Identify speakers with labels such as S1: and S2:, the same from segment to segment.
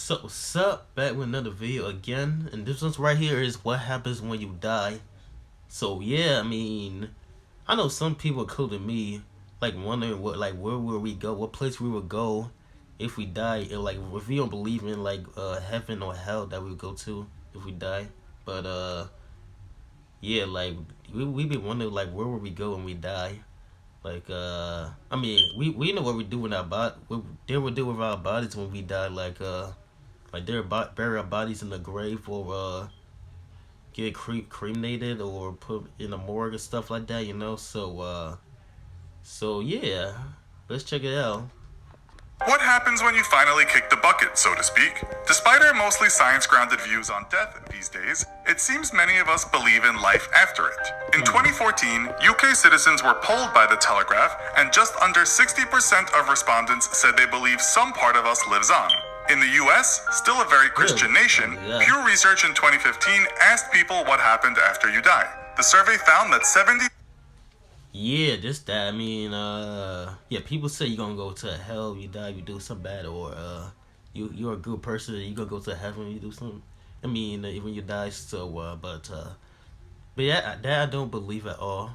S1: What's up? Back with another video again, and this one's right here is what happens when you die. So yeah, I know some people, including me, like wondering where will we go, what place we would go if we die, and like if we don't believe in heaven or hell that we would go to if we die. But yeah, like we be wondering like where would we go when we die. We know what we do with our body. What they will do with our bodies when we die. Bury our bodies in the grave, or get cremated, or put in a morgue and stuff like that. So yeah, let's check it out.
S2: What happens when you finally kick the bucket, so to speak? Despite our mostly science-grounded views on death these days, it seems many of us believe in life after it. In 2014, UK citizens were polled by The Telegraph, and just under 60% of respondents said they believe some part of us lives on. In the US, still a very Christian nation, Pew Research in 2015 asked people what happened after you die. The survey found that 70...
S1: Yeah, just that. People say you're gonna go to hell if you die if you do something bad, or you're a good person, you're gonna go to heaven when you do something. When you die. But yeah, that I don't believe at all.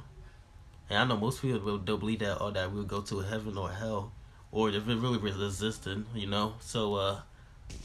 S1: And I know most people don't believe that at all, that we'll go to heaven or hell, or if it really resisted,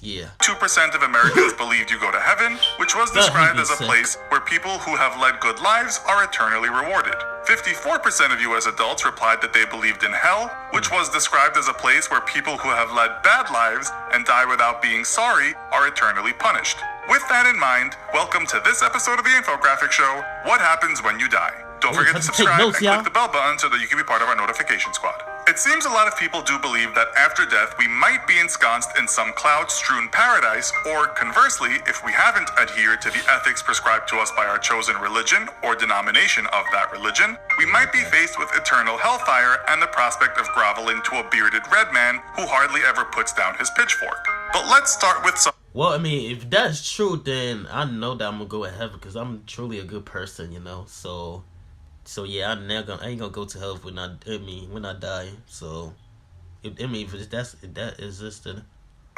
S1: yeah.
S2: 2% of Americans believed you go to heaven, which was described as a place where people who have led good lives are eternally rewarded. 54% of US adults replied that they believed in hell, which was described as a place where people who have led bad lives and die without being sorry are eternally punished. With that in mind, welcome to this episode of the Infographic Show, What Happens When You Die. Don't forget to subscribe and click the bell button so that you can be part of our notification squad. It seems a lot of people do believe that after death we might be ensconced in some cloud-strewn paradise, or conversely, if we haven't adhered to the ethics prescribed to us by our chosen religion or denomination of that religion, we might be faced with eternal hellfire and the prospect of groveling to a bearded red man who hardly ever puts down his pitchfork. But let's start with some...
S1: Well, if that's true, then I know that I'm gonna go to heaven because I'm truly a good person, So yeah, I ain't gonna go to hell when I die. So, if that existed.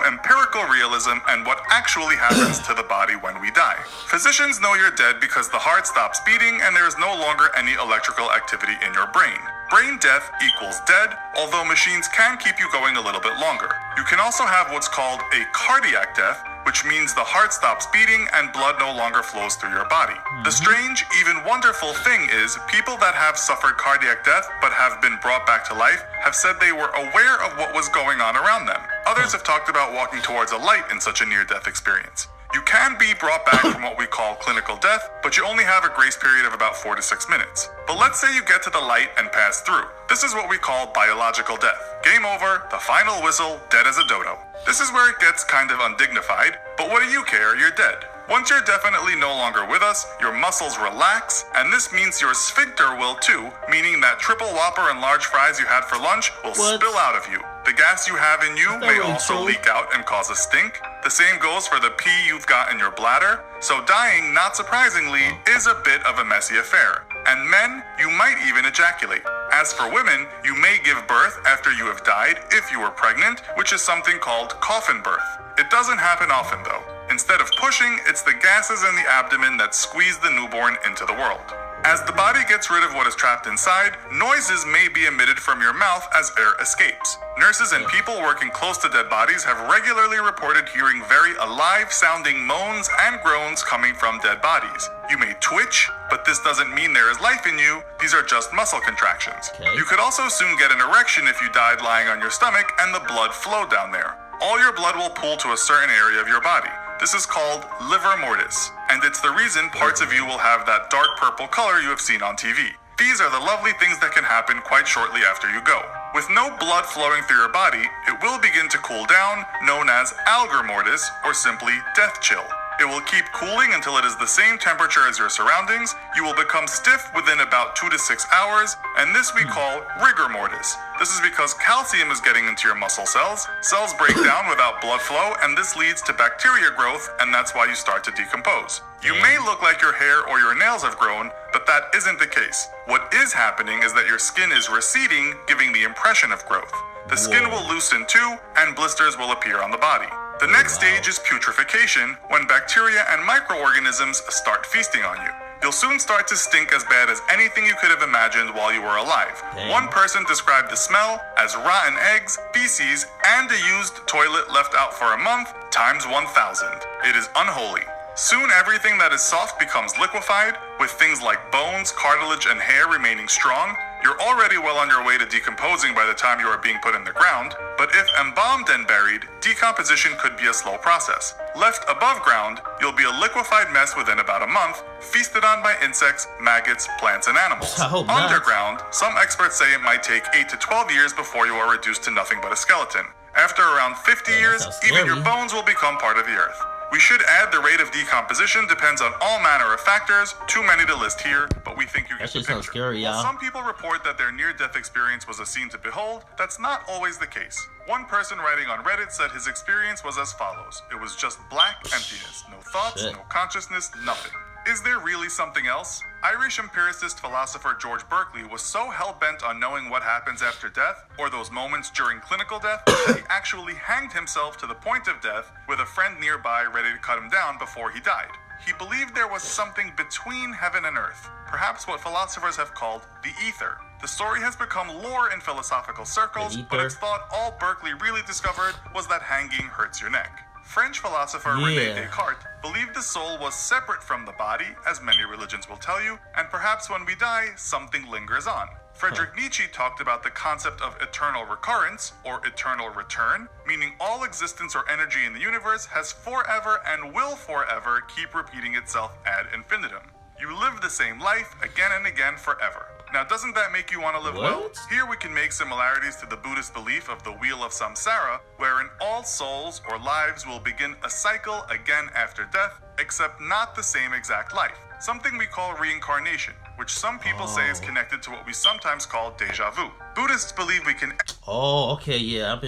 S2: Empirical realism and what actually happens to the body when we die. Physicians know you're dead because the heart stops beating and there is no longer any electrical activity in your brain. Brain death equals dead, although machines can keep you going a little bit longer. You can also have what's called a cardiac death, which means the heart stops beating and blood no longer flows through your body. The strange, even wonderful thing is, people that have suffered cardiac death but have been brought back to life have said they were aware of what was going on around them. Others have talked about walking towards a light in such a near-death experience. You can be brought back from what we call clinical death, but you only have a grace period of about 4 to 6 minutes. But let's say you get to the light and pass through. This is what we call biological death. Game over, the final whistle, dead as a dodo. This is where it gets kind of undignified, but what do you care? You're dead. Once you're definitely no longer with us, your muscles relax, and this means your sphincter will too, meaning that triple whopper and large fries you had for lunch will spill out of you. The gas you have in you may also leak out and cause a stink. The same goes for the pee you've got in your bladder. So dying, not surprisingly, is a bit of a messy affair. And men, you might even ejaculate. As for women, you may give birth after you have died if you were pregnant, which is something called coffin birth. It doesn't happen often though. Instead of pushing, it's the gases in the abdomen that squeeze the newborn into the world. As the body gets rid of what is trapped inside, noises may be emitted from your mouth as air escapes. Nurses and people working close to dead bodies have regularly reported hearing very alive-sounding moans and groans coming from dead bodies. You may twitch, but this doesn't mean there is life in you. These are just muscle contractions. You could also soon get an erection if you died lying on your stomach and the blood flowed down there. All your blood will pool to a certain area of your body. This is called livor mortis, and it's the reason parts of you will have that dark purple color you have seen on TV. These are the lovely things that can happen quite shortly after you go. With no blood flowing through your body, it will begin to cool down, known as algor mortis, or simply death chill. It will keep cooling until it is the same temperature as your surroundings. You will become stiff within about 2 to 6 hours, and this we call rigor mortis. This is because calcium is getting into your muscle cells. Cells break down without blood flow, and this leads to bacteria growth, and that's why you start to decompose. You may look like your hair or your nails have grown, but that isn't the case. What is happening is that your skin is receding, giving the impression of growth. The skin will loosen too, and blisters will appear on the body. The next stage is putrefaction, when bacteria and microorganisms start feasting on you. You'll soon start to stink as bad as anything you could have imagined while you were alive.
S1: Dang.
S2: One person described the smell as rotten eggs, feces, and a used toilet left out for a month times 1,000. It is unholy. Soon everything that is soft becomes liquefied, with things like bones, cartilage, and hair remaining strong. You're already well on your way to decomposing by the time you are being put in the ground, but if embalmed and buried, decomposition could be a slow process. Left above ground, you'll be a liquefied mess within about a month, feasted on by insects, maggots, plants, and animals.
S1: I hope not.
S2: Underground, some experts say it might take 8 to 12 years before you are reduced to nothing but a skeleton. After around 50 years,
S1: sounds
S2: even your
S1: scary.
S2: bones will become part of the earth. We should add the rate of decomposition depends on all manner of factors, too many to list here, but we think you get
S1: That
S2: the
S1: shit sounds
S2: picture.
S1: scary,
S2: While
S1: y'all.
S2: some people report that their near-death experience was a scene to behold, that's not always the case. One person writing on Reddit said his experience was as follows. It was just black emptiness, no thoughts,
S1: Shit.
S2: no consciousness, nothing. Is there really something else? Irish empiricist philosopher George Berkeley was so hell-bent on knowing what happens after death, or those moments during clinical death, that he actually hanged himself to the point of death with a friend nearby ready to cut him down before he died. He believed there was something between heaven and earth, perhaps what philosophers have called the ether. The story has become lore in philosophical circles,
S1: The
S2: but
S1: ether?
S2: it's thought all Berkeley really discovered was that hanging hurts your neck. French philosopher René
S1: Yeah.
S2: Descartes believed the soul was separate from the body, as many religions will tell you, and perhaps when we die, something lingers on. Friedrich Nietzsche talked about the concept of eternal recurrence, or eternal return, meaning all existence or energy in the universe has forever and will forever keep repeating itself ad infinitum. You live the same life again and again forever. Now, doesn't that make you want to live well?
S1: What?
S2: Here we can make similarities to the Buddhist belief of the Wheel of Samsara, wherein all souls or lives will begin a cycle again after death, except not the same exact life. Something we call reincarnation, which some people say is
S1: Oh.
S2: connected to what we sometimes call deja vu. Buddhists believe we can
S1: Oh, okay, yeah. I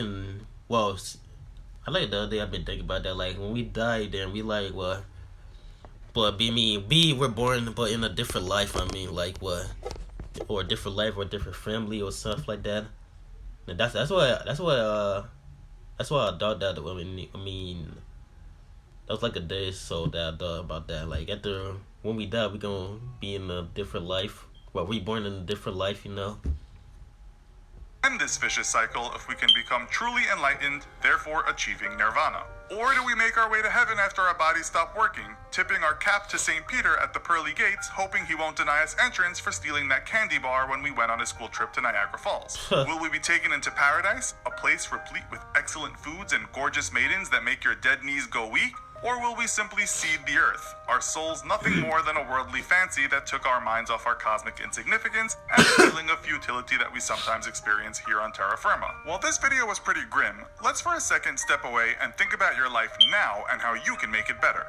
S1: like the other day I've been thinking about that. Like when we die, then we like what? But we're born, but in a different life. I mean, like what? Or a different life, or a different family, or stuff like that. And that's why I thought that. I mean, that was like a day or so that I thought about that. Like after when we die, we gonna be in a different life. Well, reborn in a different life, you know.
S2: end this vicious cycle if we can become truly enlightened, therefore achieving nirvana? Or do we make our way to heaven after our bodies stop working, tipping our cap to St. Peter at the pearly gates, hoping he won't deny us entrance for stealing that candy bar when we went on a school trip to Niagara Falls? Will we be taken into paradise, a place replete with excellent foods and gorgeous maidens that make your dead knees go weak? Or will we simply seed the earth, our souls nothing more than a worldly fancy that took our minds off our cosmic insignificance and the feeling of futility that we sometimes experience here on terra firma? While this video was pretty grim, let's for a second step away and think about your life now and how you can make it better.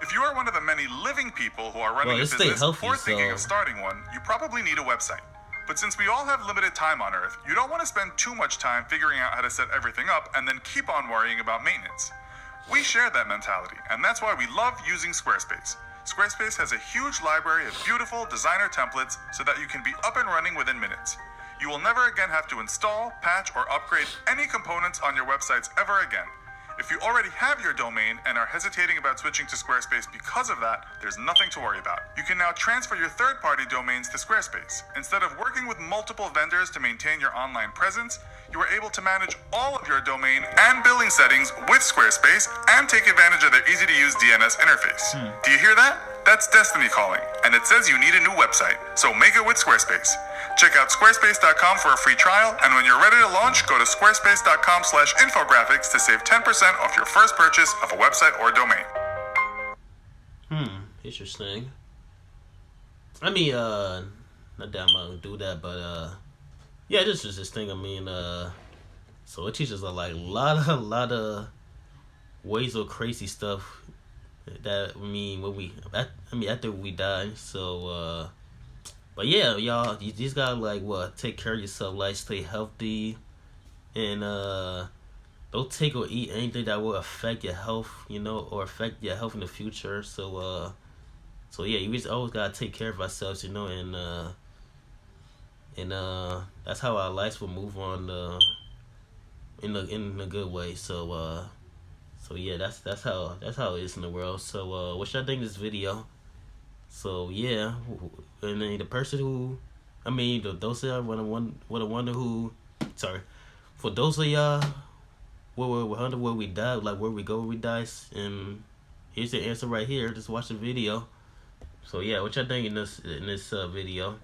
S2: If you are one of the many living people who are running a
S1: let's stay
S2: business
S1: healthy,
S2: or thinking
S1: so-
S2: of starting one, you probably need a website. But since we all have limited time on Earth, you don't want to spend too much time figuring out how to set everything up and then keep on worrying about maintenance. We share that mentality, and that's why we love using Squarespace. Squarespace has a huge library of beautiful designer templates so that you can be up and running within minutes. You will never again have to install, patch, or upgrade any components on your websites ever again. If you already have your domain and are hesitating about switching to Squarespace because of that, there's nothing to worry about. You can now transfer your third-party domains to Squarespace. Instead of working with multiple vendors to maintain your online presence, you are able to manage all of your domain and billing settings with Squarespace and take advantage of their easy-to-use DNS interface. Do you hear that? That's Destiny calling, and it says you need a new website, so make it with Squarespace. Check out squarespace.com for a free trial, and when you're ready to launch, go to squarespace.com/infographics to save 10% off your first purchase of a website or domain.
S1: Interesting. I mean, not that I'm gonna do that, but yeah, this is this thing. I mean, so it teaches a lot of ways of crazy stuff that after we die. So but yeah, y'all, you just gotta take care of yourself, stay healthy, and don't take or eat anything that will affect your health, or affect your health in the future. So yeah, you just always gotta take care of ourselves, and that's how our lives will move on in a good way. So So yeah, that's how it is in the world. So what y'all think of this video? So yeah, and then the person who, I mean, those of y'all wonder who, sorry, for those of y'all who wonder where we die, like where we go when we die, and here's the answer right here. Just watch the video. So yeah, what y'all think in this video?